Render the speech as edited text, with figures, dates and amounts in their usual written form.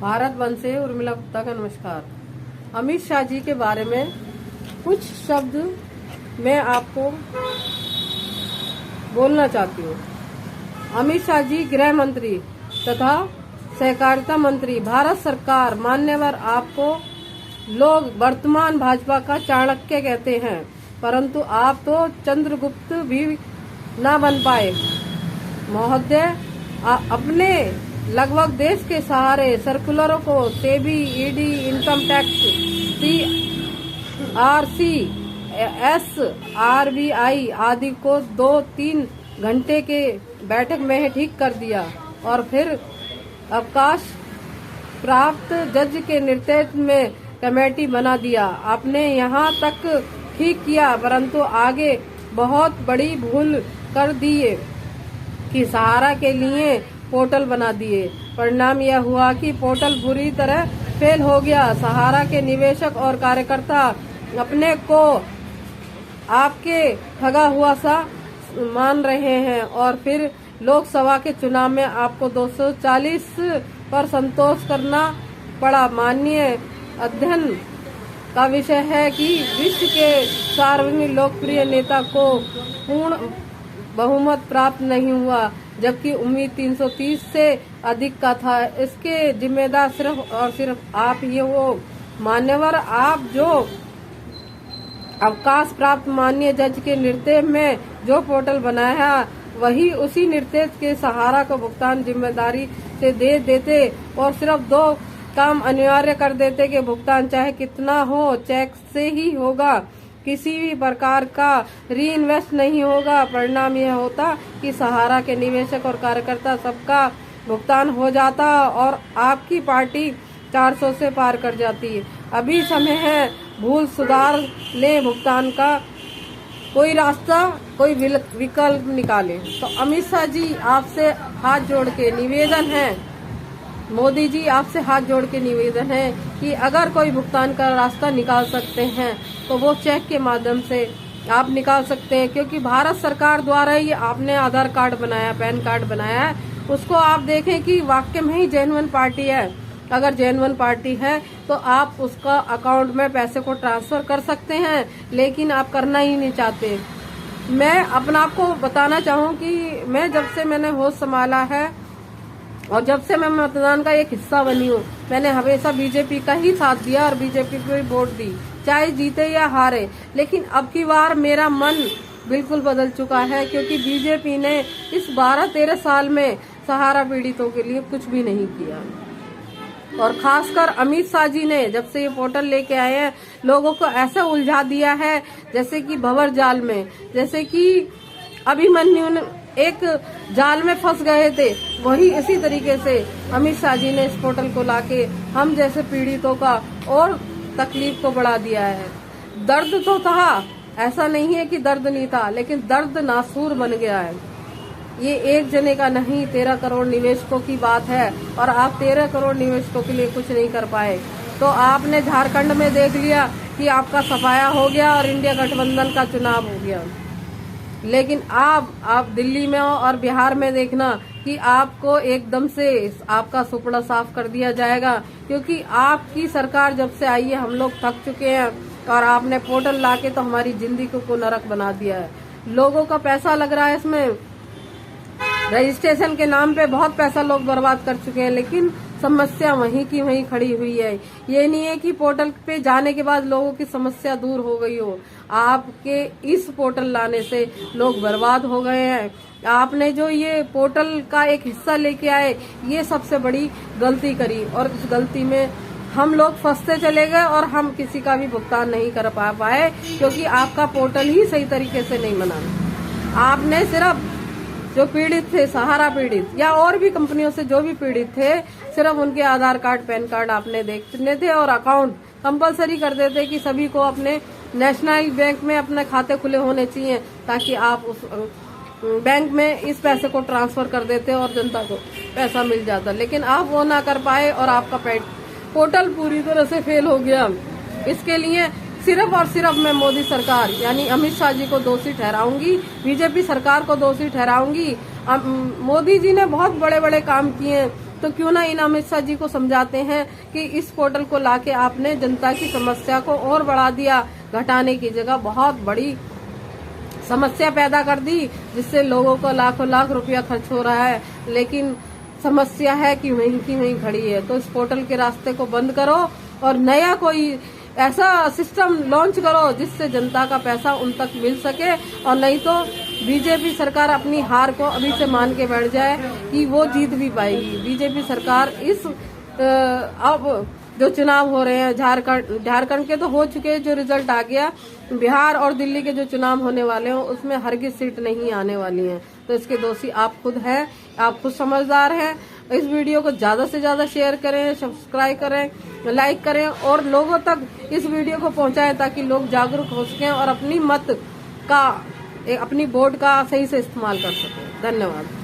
Bharat one से उर्मिला गुप्ता का नमस्कार। अमित शाह जी के बारे में कुछ शब्द मैं आपको बोलना चाहती हूँ। अमित शाह जी गृह मंत्री तथा सहकारिता मंत्री, भारत सरकार। मान्यवर, आपको लोग वर्तमान भाजपा का चाणक्य कहते हैं, परंतु आप तो चंद्रगुप्त भी न बन पाए महोदय। अपने लगभग देश के सहारे सर्कुलरों को SEBI, ED, income tax, CRC, RBI आदि को 2-3 घंटे के बैठक में ही ठीक कर दिया और फिर अवकाश प्राप्त जज के नेतृत्व में कमेटी बना दिया। आपने यहाँ तक ठीक किया, परंतु आगे बहुत बड़ी भूल कर दिए कि सहारा के लिए पोर्टल बना दिए। परिणाम यह हुआ कि पोर्टल बुरी तरह फेल हो गया। सहारा के निवेशक और कार्यकर्ता अपने को आपके ठगा हुआ सा मान रहे हैं और फिर लोकसभा के चुनाव में आपको 240 पर संतोष करना पड़ा। माननीय अध्ययन का विषय है कि विश्व के सार्वजनिक लोकप्रिय नेता को पूर्ण बहुमत प्राप्त नहीं हुआ, जबकि उम्मीद 330 से अधिक का था। इसके जिम्मेदार सिर्फ और सिर्फ आप ही हो। मान्यवर, आप जो अवकाश प्राप्त माननीय जज के नेतृत्व में जो पोर्टल बनाया, वही उसी नेतृत्व के सहारा को भुगतान जिम्मेदारी से दे देते और सिर्फ 2 काम अनिवार्य कर देते कि भुगतान चाहे कितना हो, चेक से ही होगा, किसी भी प्रकार का री इन्वेस्ट नहीं होगा। परिणाम यह होता कि सहारा के निवेशक और कार्यकर्ता सबका भुगतान हो जाता और आपकी पार्टी 400 से पार कर जाती। अभी समय है, भूल सुधार ले, भुगतान का कोई रास्ता, कोई विकल्प निकाले। तो अमित शाह जी, आपसे हाथ जोड़ के निवेदन है, मोदी जी आपसे हाथ जोड़ के निवेदन है कि अगर कोई भुगतान का रास्ता निकाल सकते हैं तो वो चेक के माध्यम से आप निकाल सकते हैं, क्योंकि भारत सरकार द्वारा ही आपने आधार कार्ड बनाया, पैन कार्ड बनाया है, उसको आप देखें कि वाकई में ही जेन्युइन पार्टी है। अगर जेन्युइन पार्टी है तो आप उसका अकाउंट में पैसे को ट्रांसफर कर सकते हैं, लेकिन आप करना ही नहीं चाहते। मैं अपना आपको बताना चाहूँ कि मैं जब से मैंने होश संभाला है और जब से मैं मतदान का एक हिस्सा बनी हूँ, मैंने हमेशा बीजेपी का ही साथ दिया और बीजेपी को ही वोट दी, चाहे जीते या हारे। लेकिन अब की बार मेरा मन बिल्कुल बदल चुका है, क्योंकि बीजेपी ने इस 12-13 साल में सहारा पीड़ितों के लिए कुछ भी नहीं किया। और खासकर अमित शाह जी ने जब से ये पोर्टल लेके आए हैं, लोगों को ऐसा उलझा दिया है जैसे कि भंवर जाल में, जैसे कि अभिमन्यु एक जाल में फंस गए थे, वही इसी तरीके से अमित शाह जी ने इस पोर्टल को लाके हम जैसे पीड़ितों का और तकलीफ को बढ़ा दिया है। दर्द तो था, ऐसा नहीं है कि दर्द नहीं था, लेकिन दर्द नासूर बन गया है। ये एक जने का नहीं, 13 करोड़ निवेशकों की बात है और आप 13 करोड़ निवेशकों के लिए कुछ नहीं कर पाए। तो आपने झारखंड में देख लिया कि आपका सफाया हो गया और इंडिया गठबंधन का चुनाव हो गया, लेकिन आप दिल्ली में और बिहार में देखना कि आपको एकदम से आपका सुपड़ा साफ कर दिया जाएगा, क्योंकि आपकी सरकार जब से आई है हम लोग थक चुके हैं और आपने पोर्टल लाके तो हमारी जिंदगी को नरक बना दिया है। लोगों का पैसा लग रहा है इसमें, रजिस्ट्रेशन के नाम पे बहुत पैसा लोग बर्बाद कर चुके हैं, लेकिन समस्या वहीं की वहीं खड़ी हुई है। ये नहीं है कि पोर्टल पे जाने के बाद लोगों की समस्या दूर हो गई हो। आपके इस पोर्टल लाने से लोग बर्बाद हो गए हैं। आपने जो ये पोर्टल का एक हिस्सा लेके आए, ये सबसे बड़ी गलती करी और इस गलती में हम लोग फंसते चले गए और हम किसी का भी भुगतान नहीं कर पाए, क्योंकि आपका पोर्टल ही सही तरीके से नहीं बना। आपने सिर्फ जो पीड़ित थे, सहारा पीड़ित या और भी कंपनियों से जो भी पीड़ित थे, सिर्फ उनके आधार कार्ड, पैन कार्ड आपने देखने थे और अकाउंट कंपलसरी कर देते कि सभी को अपने नेशनल बैंक में अपने खाते खुले होने चाहिए, ताकि आप उस बैंक में इस पैसे को ट्रांसफर कर देते और जनता को पैसा मिल जाता। लेकिन आप वो ना कर पाए और आपका पोर्टल पूरी तरह से फेल हो गया। इसके लिए सिर्फ और सिर्फ मैं मोदी सरकार यानी अमित शाह जी को दोषी ठहराऊंगी, बीजेपी सरकार को दोषी ठहराऊंगी। मोदी जी ने बहुत बड़े बड़े काम किए, तो क्यों ना इन अमित शाह जी को समझाते हैं कि इस पोर्टल को लाके आपने जनता की समस्या को और बढ़ा दिया, घटाने की जगह बहुत बड़ी समस्या पैदा कर दी, जिससे लोगों को लाखों लाख रुपया खर्च हो रहा है, लेकिन समस्या है कि वहीं की वहीं खड़ी है। तो इस पोर्टल के रास्ते को बंद करो और नया कोई ऐसा सिस्टम लॉन्च करो जिससे जनता का पैसा उन तक मिल सके, और नहीं तो बीजेपी सरकार अपनी हार को अभी से मान के बैठ जाए कि वो जीत भी पाएगी। बीजेपी सरकार इस अब जो चुनाव हो रहे हैं झारखंड के तो हो चुके, जो रिजल्ट आ गया, बिहार और दिल्ली के जो चुनाव होने वाले हैं उसमें हरगिज सीट नहीं आने वाली हैं। तो इसके दोषी आप खुद हैं, आप खुद समझदार हैं। इस वीडियो को ज्यादा से ज्यादा शेयर करें, सब्सक्राइब करें, लाइक करें और लोगों तक इस वीडियो को पहुंचाएं ताकि लोग जागरूक हो सकें और अपनी मत का, अपनी वोट का सही से इस्तेमाल कर सकें। धन्यवाद।